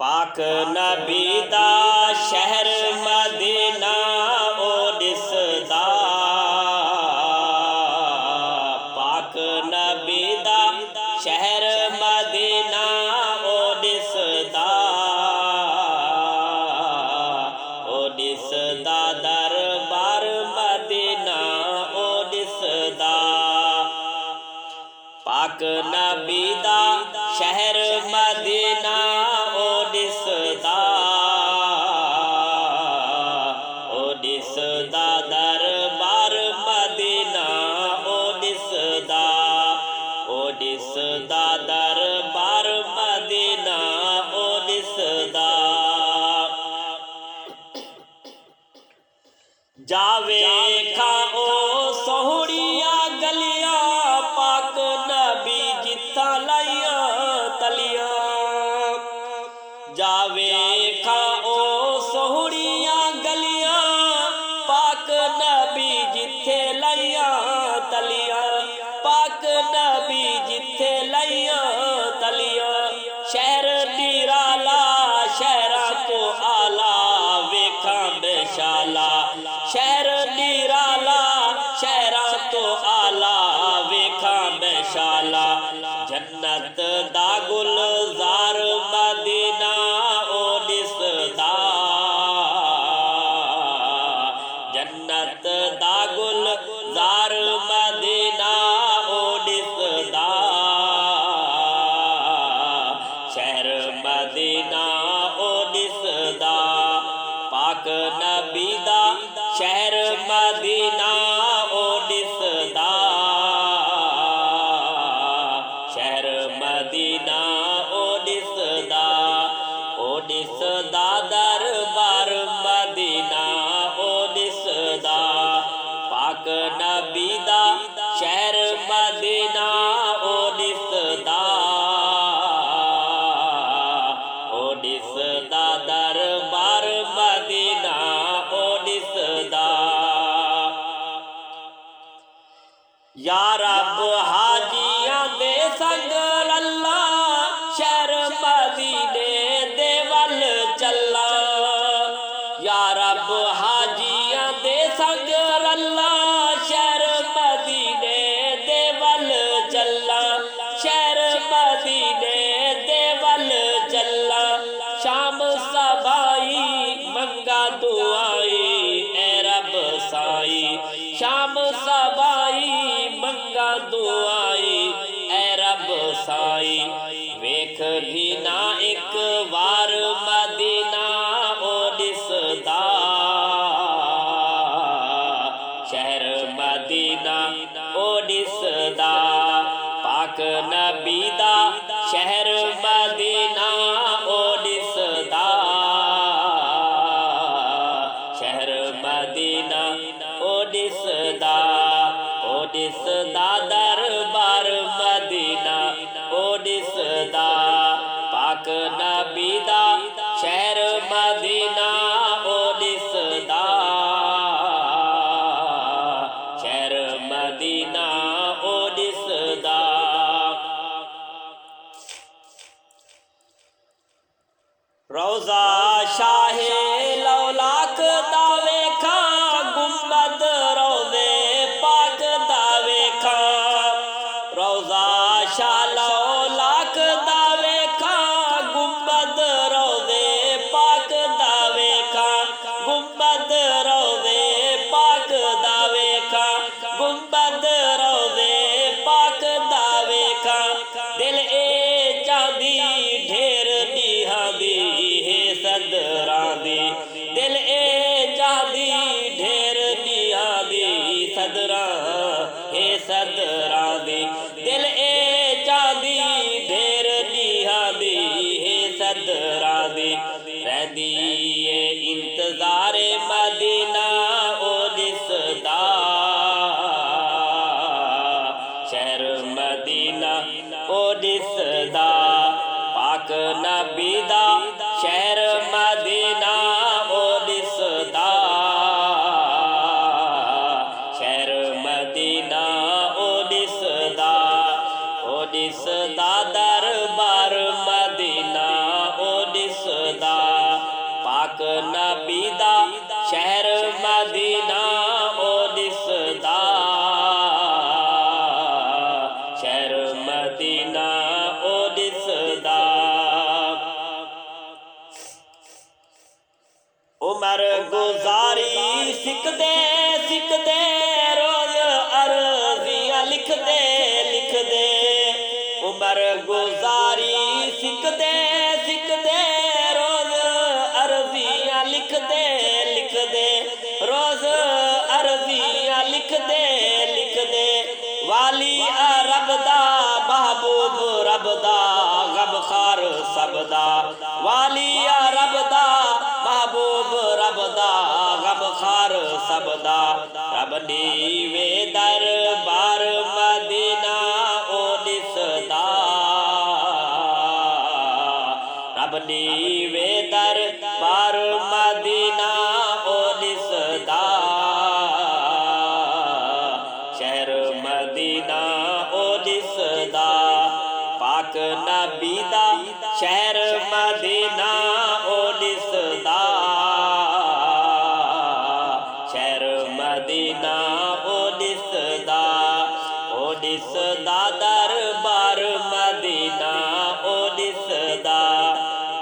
पाक नबी दा शहर मदीना ओ दिसदा। पाक नबी दा शहर मदीना ओ दिसदा। ओ दिसदा दरबार मदीना ओ दिसदा। पाक नबी दा शहर मदीना ओ दिसदा। ओ दिसदा दरबार मदीना ओ दिसदा। ओ दिसदा दरबार मदीना ओ दिसदा। जावे खाओ सोहड़िया गलिया पाक नबी जिथा लाइया तलिया। जावे खाओ सोहड़िया गलिया पाक नबी जिथे लाइया तलिया। पाक नबी जिथे लाइया तलिया। शहर निराला शहरा तो आला वेखा बेशाला। शहर निराला शहरा तो आला वेखा बेशाला। जन्नत दा गुलजार मदीना ओ दिसदा। जन्नत दा गुलजार मदीना ओ दिसदा। शहर मदीना ओ दिसदा। पाक नबी दा शहर मदीना ओ दिसदा। शहर मदीना ओ दिसदा। ओ दिसदा दरबार मदीना ओ दिसदा। पाक नबी दा शहर मदीना ओ दिसदा। ओ दिसदा दरबार मदीना ओ दिसदा। या रब हाजियां दे संग लल्ला शहर मदीने दे वल चला। या रब हाजियां दे संग लल्ला शहर मदीने दे वल चला। शहर मदीने दे वल चला। शाम सबाई मंगा दुआई ए रब साई। शाम सबाई मंगा दुआई ए रब साई। वेख भी ना एक बार मदीना ओ दिसदा। शहर मदीना ओ दिसदा। पाक नबी दा शहर मदीना ओ दिसदा। शहर मदीना ओ दिसदा। ओ दिसदा दरबार मदीना ओ दिसदा। पाक नबी दा शहर मदीना ओ दिसदा। शहर मदीना ओ दिसदा। रोजा शाहे लौलाक दा वेखा गुंबद रोज़े पाक दा वेखा। रोजा शाह लौलाक दा वेखा गुंबद रोज़े पाक दा वेखा। गुंबद रोज़े पाक दा वेखा। गुंबद रोज़े पाक दा वेखा। दिल ए चांदी ढेर निहा दी सदरा दी। दिल ए चाहदी ढेर निहा दी सदरा हे सदरा दी। दिल ए चाहदी ढेर निहा दी हे सदरा दी। रहंदी ए इंतज़ारे मदीना ओ दिसदा। शहर मदीना ओ दिसदा। पाक नबी दा शहर मदीना ओ दिसदा। शहर मदीना ओ दिसदा। ओ दिसदा दरबार मदीना ओ दिसदा। पाक नबी दा शहर मदीना ओ दिसदा शहर मदीना ओ दिसदा उमर गुजारी सिकदे सिकदे रोज अर्जियां लिखदे लिखदे उमर गुजारी सिकदे सिकदे रोज अर्जियां लिखदे लिखदे रोज अर्जियां लिखदे लिखदे वाली रब दा महबूब रब दा गमखार सबदा वाली रब दा महबूब रब दा गमखार सबदा रब नीवे दरबार मदीना ओ दिसदा रब नीवे दरबार मदीना ओ दिसदा शहर मदीना ओ दिसदा पाक नबी दा शहर मदीना ओ दिसदा शहर मदीना ओ दिसदा दरबार मदीना ओ दिसदा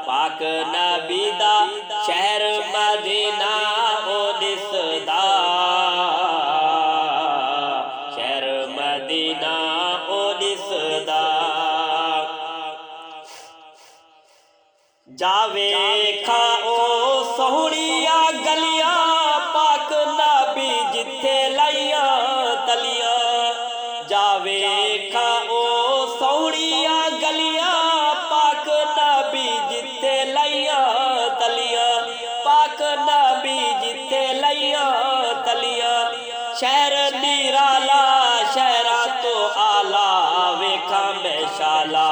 पाक नबी दा शहर मदीना ओ दिसदा शहर मदीना ओ दिसदा जावे खाओ सोहणिया गलियां पाक नबी जिथे लाइया तलिया जावे खाओ सोहणिया गलियां पाक नबी जिथे लाइया तलिया पाक नबी जिथे लाइया तलिया शहर निराला शहरा तो आला वेखा मैं शाला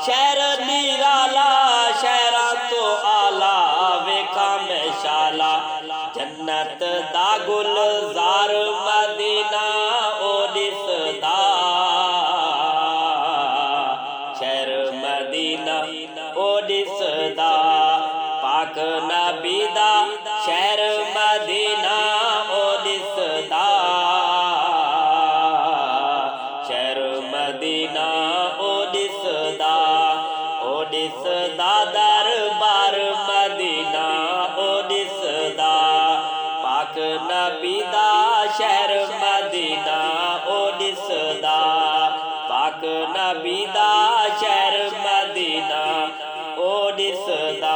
शहर निराला शहरा तो आला वेखा मैं शाला जन्नत दा गुलजार मदीना ओ दिसदा शहर मदीना ओ दिसदा पाक नबी दा शहर मदीना ओ दिसदा शहर मदीना ओ दिसदा दरबार मदीना ओ दिसदा पाक नबी दा शहर मदीना ओ दिसदा पाक नबी दा शहर मदीना ओ दिसदा